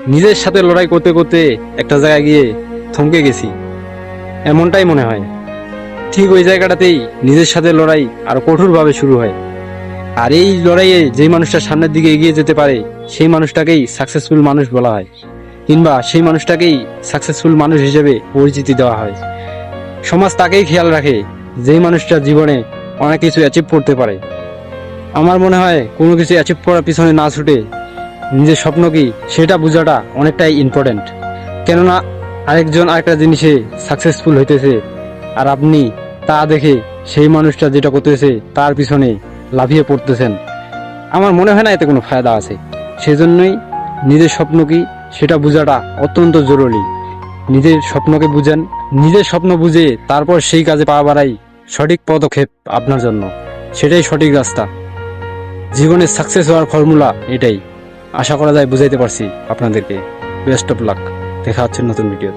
নিজের সাথে লড়াই করতে করতে একটা জায়গায় গিয়ে থমকে গেছি, এমনটাই মনে হয়। ঠিক ওই জায়গাটাতেই নিজের সাথে লড়াই আরো কঠোরভাবে শুরু হয়। আর এই লড়াইয়ে যে মানুষটা সামনের দিকে এগিয়ে যেতে পারে সেই মানুষটাকেই সাকসেসফুল মানুষ বলা হয়, কিংবা সেই মানুষটাকেই সাকসেসফুল মানুষ হিসেবে পরিচিতি দেওয়া হয়। সমাজ তাকেই খেয়াল রাখে যেই মানুষটা জীবনে অনেক কিছু অ্যাচিভ করতে পারে। আমার মনে হয় কোনো কিছু অ্যাচিভ করার পিছনে না ছুটে নিজের স্বপ্ন কি সেটা বোঝাটা অনেকটাই ইম্পর্টেন্ট। কেননা আরেকজন আরেকটা জিনিসে সাকসেসফুল হইতেছে আর আপনি তা দেখে সেই মানুষটা যেটা করতেছে তার পিছনে লাফিয়ে পড়তেছেন, আমার মনে হয় না এতে কোনো ফায়দা আছে। সেজন্যই নিজের স্বপ্ন কি সেটা বোঝাটা অত্যন্ত জরুরি। নিজের স্বপ্নকে বুঝেন, নিজের স্বপ্ন বুঝে তারপর সেই কাজে পা বাড়াই সঠিক পদক্ষেপ আপনার জন্য, সেটাই সঠিক রাস্তা। জীবনে সাকসেস হওয়ার ফর্মুলা এটাই। আশা করা যায় বুঝাইতে পারছি আপনাদেরকে। Best of luck. দেখা হচ্ছে নতুন ভিডিও।